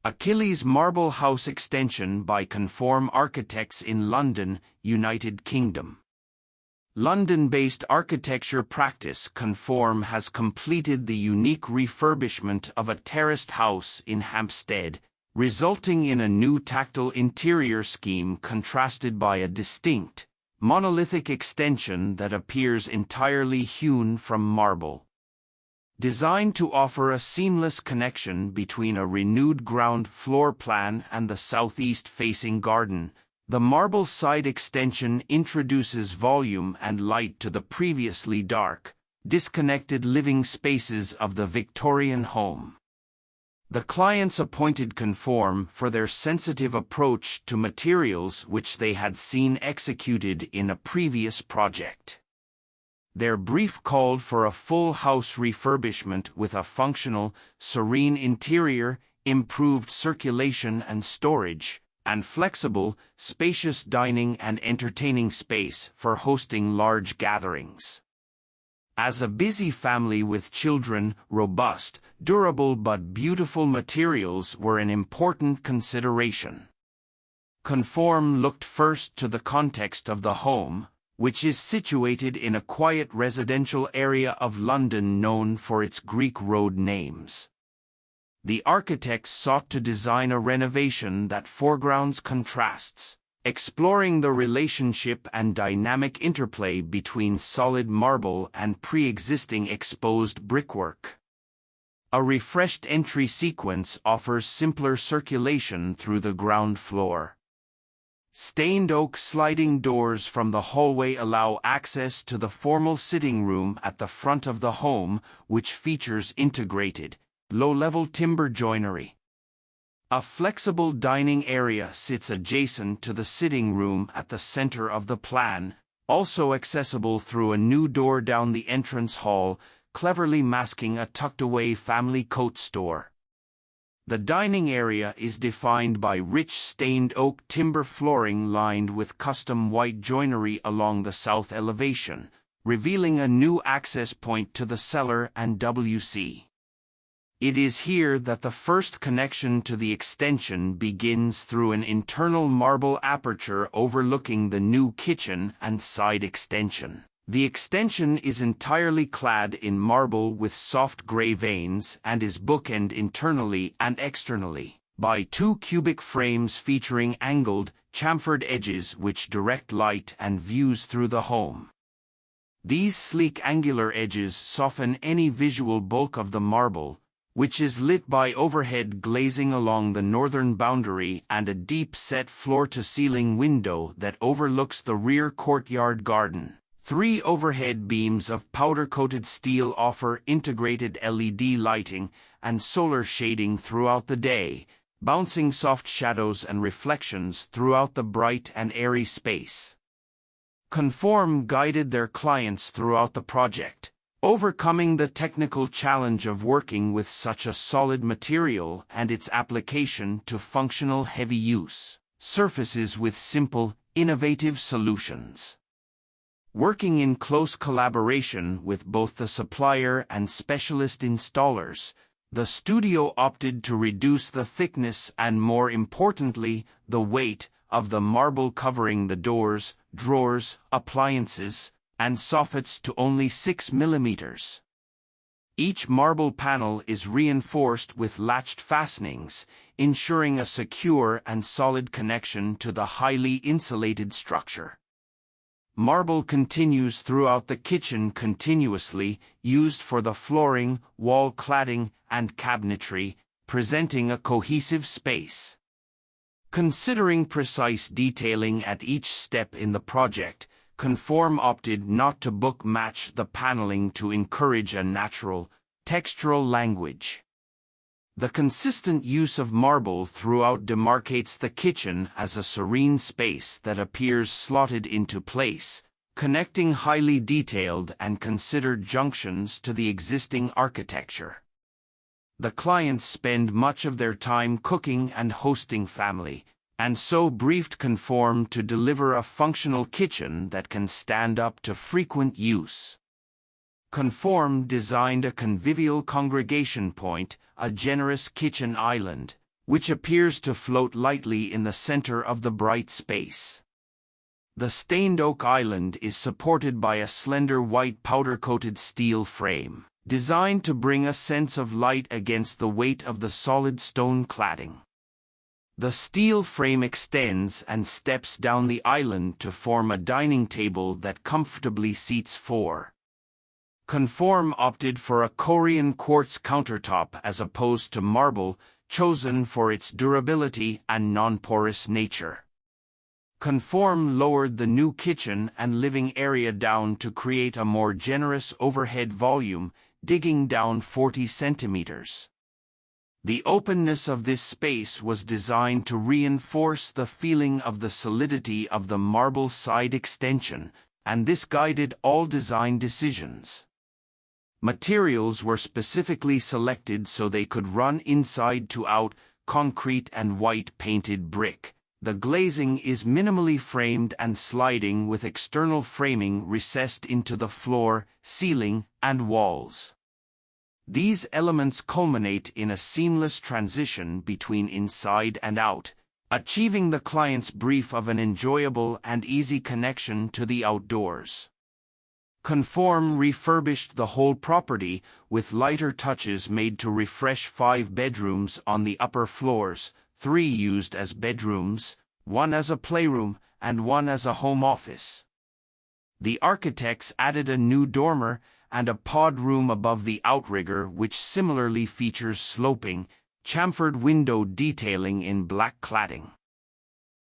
Achilles Marble House Extension by ConForm Architects in London, United Kingdom. London-based architecture practice ConForm has completed the unique refurbishment of a terraced house in Hampstead, resulting in a new tactile interior scheme contrasted by a distinct, monolithic extension that appears entirely hewn from marble. Designed to offer a seamless connection between a renewed ground floor plan and the southeast-facing garden, the marble side extension introduces volume and light to the previously dark, disconnected living spaces of the Victorian home. The clients appointed ConForm for their sensitive approach to materials which they had seen executed in a previous project. Their brief called for a full house refurbishment with a functional, serene interior, improved circulation and storage, and flexible, spacious dining and entertaining space for hosting large gatherings. As a busy family with children, robust, durable but beautiful materials were an important consideration. ConForm looked first to the context of the home, which is situated in a quiet residential area of London known for its Greek road names. The architects sought to design a renovation that foregrounds contrasts, exploring the relationship and dynamic interplay between solid marble and pre-existing exposed brickwork. A refreshed entry sequence offers simpler circulation through the ground floor. Stained oak sliding doors from the hallway allow access to the formal sitting room at the front of the home, which features integrated, low-level timber joinery. A flexible dining area sits adjacent to the sitting room at the center of the plan, also accessible through a new door down the entrance hall, cleverly masking a tucked-away family coat store. The dining area is defined by rich stained oak timber flooring lined with custom white joinery along the south elevation, revealing a new access point to the cellar and WC. It is here that the first connection to the extension begins through an internal marble aperture overlooking the new kitchen and side extension. The extension is entirely clad in marble with soft gray veins and is bookended internally and externally by two cubic frames featuring angled, chamfered edges which direct light and views through the home. These sleek angular edges soften any visual bulk of the marble, which is lit by overhead glazing along the northern boundary and a deep-set floor-to-ceiling window that overlooks the rear courtyard garden. 3 overhead beams of powder-coated steel offer integrated LED lighting and solar shading throughout the day, bouncing soft shadows and reflections throughout the bright and airy space. ConForm guided their clients throughout the project, overcoming the technical challenge of working with such a solid material and its application to functional heavy-use surfaces with simple, innovative solutions. Working in close collaboration with both the supplier and specialist installers, the studio opted to reduce the thickness and, more importantly, the weight of the marble covering the doors, drawers, appliances, and soffits to only 6 mm. Each marble panel is reinforced with latched fastenings, ensuring a secure and solid connection to the highly insulated structure. Marble continues throughout the kitchen continuously, used for the flooring, wall cladding, and cabinetry, presenting a cohesive space. Considering precise detailing at each step in the project, ConForm opted not to book-match the paneling to encourage a natural, textural language. The consistent use of marble throughout demarcates the kitchen as a serene space that appears slotted into place, connecting highly detailed and considered junctions to the existing architecture. The clients spend much of their time cooking and hosting family, and so briefed ConForm to deliver a functional kitchen that can stand up to frequent use. ConForm designed a convivial congregation point, a generous kitchen island, which appears to float lightly in the center of the bright space. The stained oak island is supported by a slender white powder-coated steel frame, designed to bring a sense of light against the weight of the solid stone cladding. The steel frame extends and steps down the island to form a dining table that comfortably seats four. ConForm opted for a Korean quartz countertop as opposed to marble, chosen for its durability and non-porous nature. ConForm lowered the new kitchen and living area down to create a more generous overhead volume, digging down 40 centimeters. The openness of this space was designed to reinforce the feeling of the solidity of the marble side extension, and this guided all design decisions. Materials were specifically selected so they could run inside to out, concrete and white painted brick. The glazing is minimally framed and sliding with external framing recessed into the floor, ceiling, and walls. These elements culminate in a seamless transition between inside and out, achieving the client's brief of an enjoyable and easy connection to the outdoors. ConForm refurbished the whole property with lighter touches made to refresh 5 bedrooms on the upper floors, 3 used as bedrooms, 1 as a playroom, and 1 as a home office. The architects added a new dormer and a pod room above the outrigger, which similarly features sloping, chamfered window detailing in black cladding.